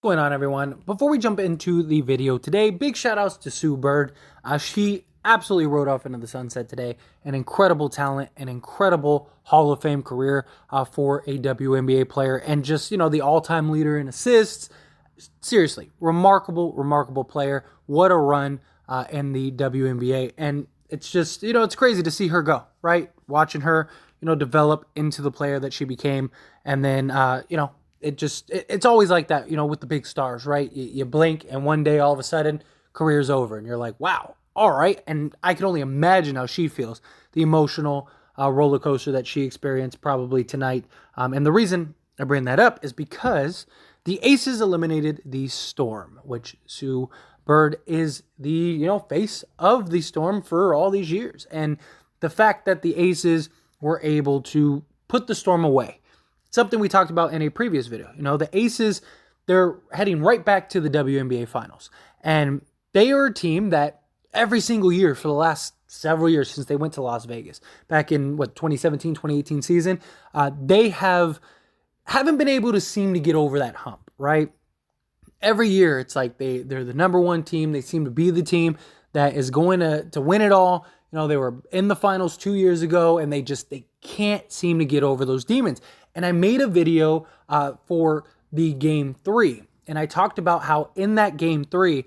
Going on, everyone? Before we jump into the video today, big shout outs to Sue Bird. She absolutely rode off into the sunset today. An incredible talent, an incredible Hall of Fame career for a WNBA player, and just, the all-time leader in assists. Seriously, remarkable player. What a run in the WNBA. And it's just, it's crazy to see her go, right? Watching her, develop into the player that she became. And then, it's always like that, with the big stars, right? You blink and one day all of a sudden career's over and you're like, wow, all right. And I can only imagine how she feels, the emotional roller coaster that she experienced probably tonight. And the reason I bring that up is because the Aces eliminated the Storm, which Sue Bird is the, face of the Storm for all these years. And the fact that the Aces were able to put the Storm away, something we talked about in a previous video. The Aces, they're heading right back to the WNBA Finals. And they are a team that every single year for the last several years since they went to Las Vegas, back in, 2017, 2018 season, they haven't been able to seem to get over that hump, right? Every year, it's like they're the number one team. They seem to be the team that is going to win it all. They were in the finals 2 years ago, and they can't seem to get over those demons. And I made a video for the Game 3. And I talked about how in that Game 3,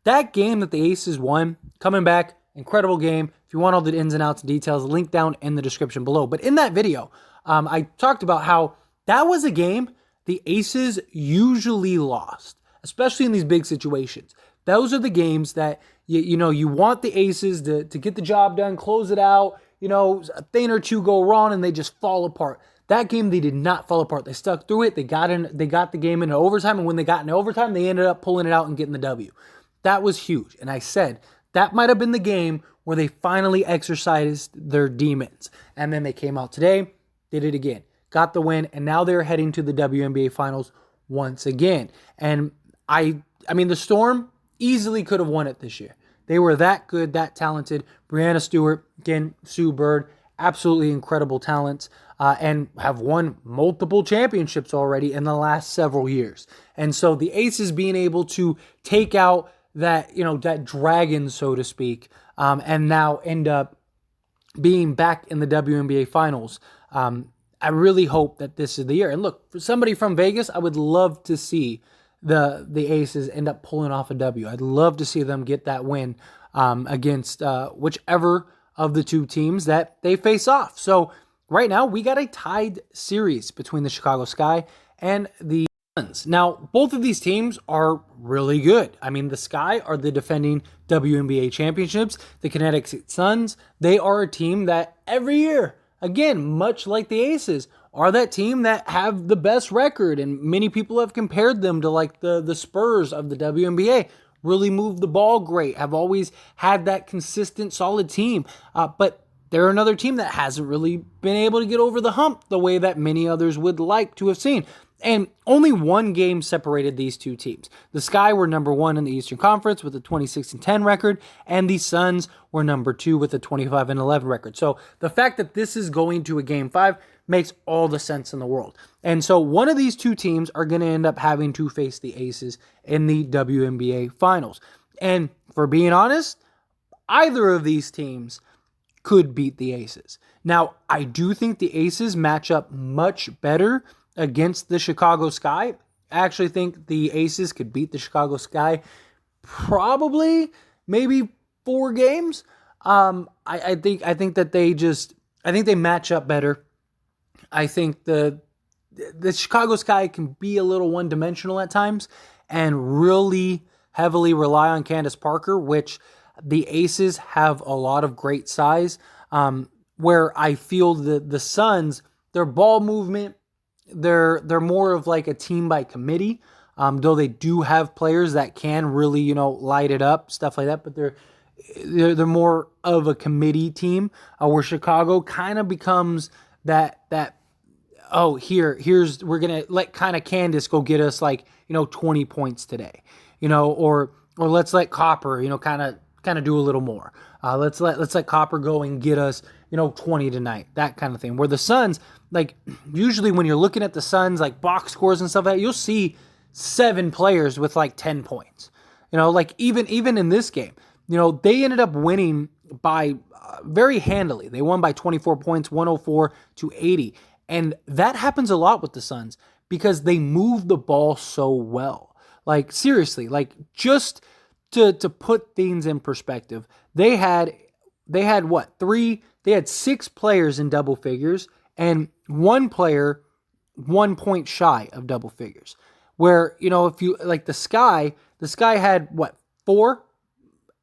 that game that the Aces won, coming back, incredible game. If you want all the ins and outs and details, link down in the description below. But in that video, I talked about how that was a game the Aces usually lost, especially in these big situations. Those are the games that, you want the Aces to get the job done, close it out, a thing or two go wrong and they just fall apart. That game, they did not fall apart. They stuck through it. They got the game into overtime, and when they got into overtime, they ended up pulling it out and getting the W. That was huge. And I said that might have been the game where they finally exercised their demons. And then they came out today, did it again, got the win, and now they're heading to the WNBA Finals once again. And I mean, the Storm easily could have won it this year. They were that good, that talented. Brianna Stewart, again, Sue Bird, absolutely incredible talents, and have won multiple championships already in the last several years. And so the Aces being able to take out that, that dragon, so to speak, and now end up being back in the WNBA Finals. I really hope that this is the year. And look, for somebody from Vegas, I would love to see the Aces end up pulling off a W. I'd love to see them get that win against whichever of the two teams that they face off. So right now, we got a tied series between the Chicago Sky and the Suns. Now, both of these teams are really good. I mean, the Sky are the defending WNBA championships. The Connecticut Suns, they are a team that every year, again, much like the Aces, are that team that have the best record. And many people have compared them to like the Spurs of the WNBA. Really move the ball great, have always had that consistent, solid team. But they're another team that hasn't really been able to get over the hump the way that many others would like to have seen. And only one game separated these two teams. The Sky were number one in the Eastern Conference with a 26-10 record, and the Suns were number two with a 25-11 record. So the fact that this is going to a Game 5 makes all the sense in the world. And so one of these two teams are going to end up having to face the Aces in the WNBA Finals. And for being honest, either of these teams could beat the Aces. Now, I do think the Aces match up much better against the Chicago Sky. I actually think the Aces could beat the Chicago Sky probably maybe 4 games. I think that they match up better. I think the Chicago Sky can be a little one-dimensional at times and really heavily rely on Candace Parker, which the Aces have a lot of great size, where I feel the Suns, their ball movement, they're more of like a team by committee, though they do have players that can really, light it up, stuff like that, but they're more of a committee team, where Chicago kind of becomes that we're gonna let kind of Candace go get us 20 points today, or let's let Copper kind of do a little more. Let's let Copper go and get us 20 tonight, that kind of thing. Where the Suns, usually when you're looking at the Suns box scores and stuff like that, you'll see 7 players with like 10 points. Like even in this game, they ended up winning by very handily. They won by 24 points, 104-80. And that happens a lot with the Suns because they move the ball so well. Like seriously, like just to put things in perspective, they had what? They had 6 players in double figures and 1 player 1 point shy of double figures. Where, if you like the Sky had what, 4?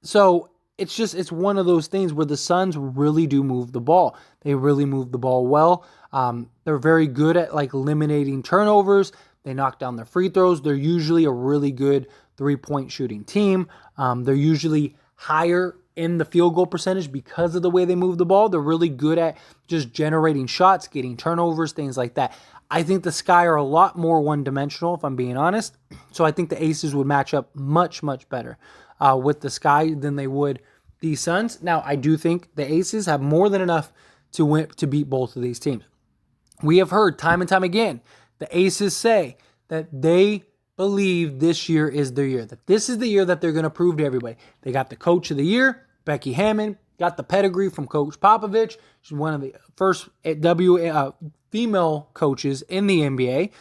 So it's one of those things where the Suns really do move the ball. They really move the ball well. They're very good at like eliminating turnovers. They knock down their free throws. They're usually a really good 3-point shooting team. They're usually higher in the field goal percentage because of the way they move the ball. They're really good at just generating shots, getting turnovers, things like that. I think the Sky are a lot more one-dimensional, if I'm being honest. So I think the Aces would match up much, much better with the Sky than they would the Suns. Now, I do think the Aces have more than enough to beat both of these teams. We have heard time and time again the Aces say that they believe this year is their year, that this is the year that they're going to prove to everybody. They got the Coach of the Year, Becky Hammon, got the pedigree from Coach Popovich. She's one of the first female coaches in the NBA,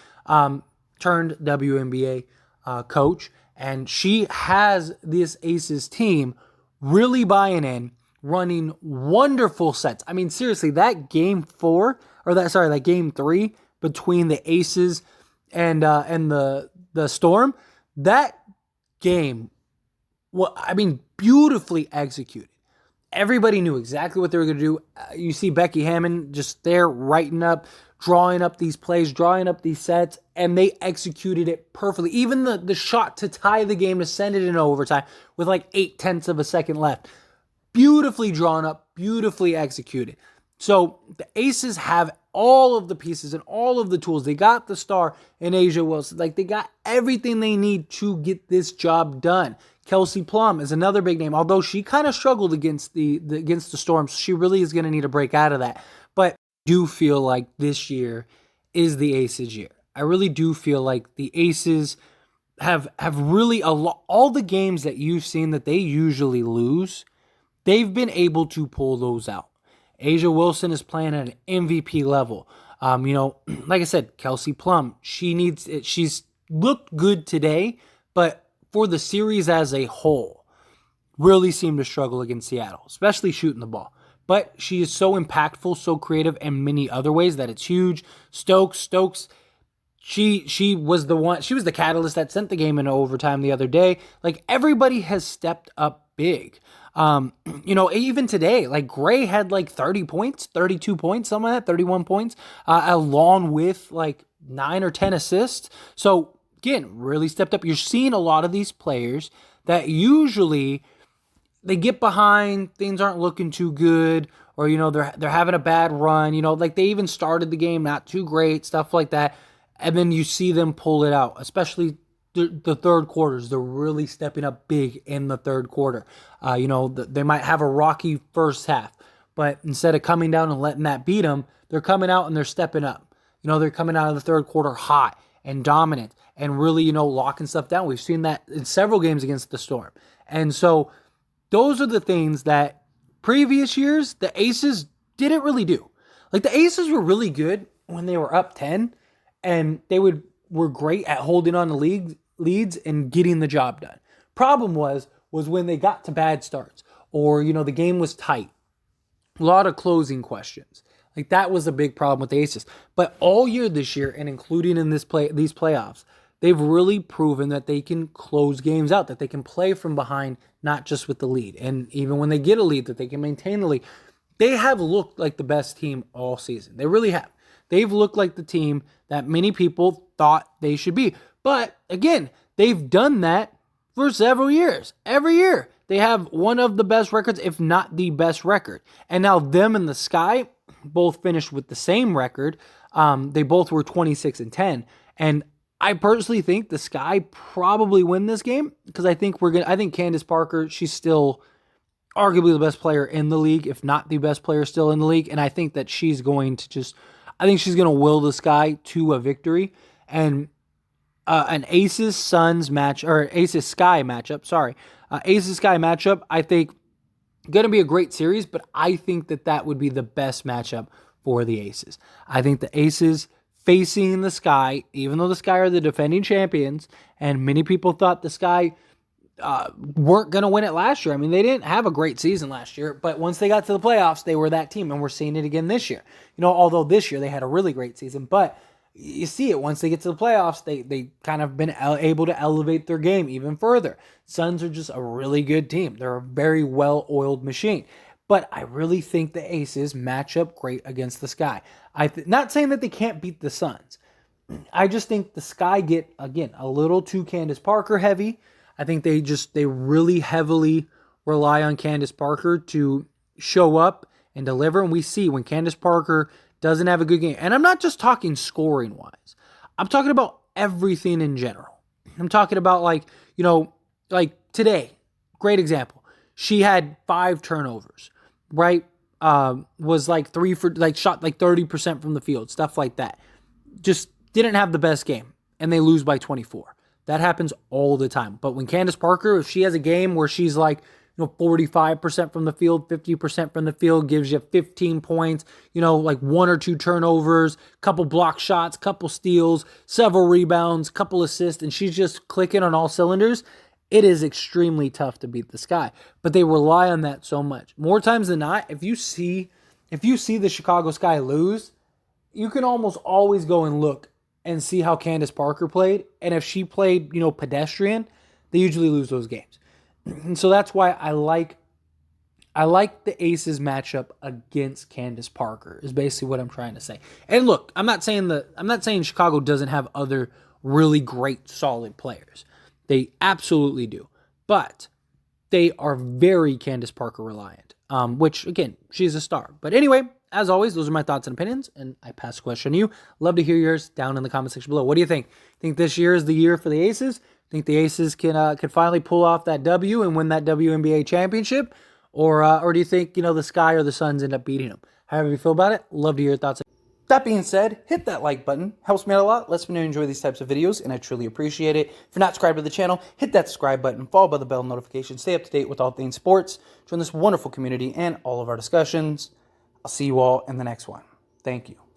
turned WNBA coach. And she has this Aces team really buying in, running wonderful sets. I mean, seriously, that game 3 between the Aces and the Storm, that game, beautifully executed. Everybody knew exactly what they were going to do. You see Becky Hammon just there drawing up these plays, drawing up these sets, and they executed it perfectly. Even the shot to tie the game, to send it into overtime with like 0.8 of a second left. Beautifully drawn up, beautifully executed. So the Aces have all of the pieces and all of the tools. They got the star in A'ja Wilson. Like, they got everything they need to get this job done. Kelsey Plum is another big name, although she kind of struggled against the Storm. So she really is going to need to break out of that. But I do feel like this year is the Aces year. I really do feel like the Aces have really all the games that you've seen that they usually lose, they've been able to pull those out. A'ja Wilson is playing at an MVP level. Like I said, Kelsey Plum, she's looked good today, but for the series as a whole, really seemed to struggle against Seattle, especially shooting the ball. But she is so impactful, so creative in many other ways that it's huge. Stokes, she was the catalyst that sent the game into overtime the other day. Like, everybody has stepped up big. Even today, like Gray had like 30 points, 32 points, something like that, 31 points, along with like 9 or 10 assists. So again, really stepped up. You're seeing a lot of these players that usually they get behind, things aren't looking too good, or, they're having a bad run, like they even started the game not too great, stuff like that. And then you see them pull it out, especially the third quarters. They're really stepping up big in the third quarter. They might have a rocky first half, but instead of coming down and letting that beat them, they're coming out and they're stepping up. They're coming out of the third quarter hot and dominant and really, locking stuff down. We've seen that in several games against the Storm. And so those are the things that previous years, the Aces didn't really do. Like, the Aces were really good when they were up 10, and they were great at holding on to leads and getting the job done. Problem was when they got to bad starts, or, the game was tight. A lot of closing questions. Like, that was a big problem with the Aces. But all year this year, and including in these playoffs, they've really proven that they can close games out, that they can play from behind, not just with the lead. And even when they get a lead, that they can maintain the lead. They have looked like the best team all season. They really have. They've looked like the team that many people thought they should be. But again, they've done that for several years. Every year, they have one of the best records, if not the best record. And now them and the Sky both finished with the same record. They both were 26-10. And I personally think the Sky probably win this game, because I think Candace Parker, she's still arguably the best player in the league, if not the best player still in the league. And I think that she's going to will the Sky to a victory. And an Aces Suns match, or Aces Sky matchup. Sorry, Aces Sky matchup. I think going to be a great series, but I think that would be the best matchup for the Aces. I think the Aces facing the Sky, even though the Sky are the defending champions, and many people thought the Sky weren't going to win it last year. I mean, they didn't have a great season last year, but once they got to the playoffs, they were that team, and we're seeing it again this year. Although this year they had a really great season, but you see it once they get to the playoffs, they kind of been able to elevate their game even further. Suns are just a really good team. They're a very well-oiled machine. But I really think the Aces match up great against the Sky. Not saying that they can't beat the Suns. I just think the Sky get, again, a little too Candace Parker heavy. I think they really heavily rely on Candace Parker to show up and deliver. And we see when Candace Parker doesn't have a good game. And I'm not just talking scoring wise. I'm talking about everything in general. I'm talking about like today, great example. She had 5 turnovers, right? Was like 3 for, shot like 30% from the field, stuff like that. Just didn't have the best game, and they lose by 24. That happens all the time. But when Candace Parker, if she has a game where she's 45% from the field, 50% from the field, gives you 15 points, 1 or 2 turnovers, couple block shots, couple steals, several rebounds, couple assists, and she's just clicking on all cylinders, it is extremely tough to beat the Sky. But they rely on that so much. More times than not, if you see the Chicago Sky lose, you can almost always go and look and see how Candace Parker played. And if she played, pedestrian, they usually lose those games. And so that's why I like the Aces matchup against Candace Parker, is basically what I'm trying to say. And look, I'm not saying Chicago doesn't have other really great solid players. They absolutely do. But they are very Candace Parker reliant. Which again, she's a star. But anyway, as always, those are my thoughts and opinions, and I pass the question to you. Love to hear yours down in the comment section below. What do you think? Think this year is the year for the Aces? Think the Aces can finally pull off that W and win that WNBA championship? Or do you think, the Sky or the Suns end up beating them? However you feel about it, love to hear your thoughts. That being said, hit that like button. Helps me out a lot. Lets me know you enjoy these types of videos, and I truly appreciate it. If you're not subscribed to the channel, hit that subscribe button, followed by the bell notification. Stay up to date with all things sports. Join this wonderful community and all of our discussions. I'll see you all in the next one. Thank you.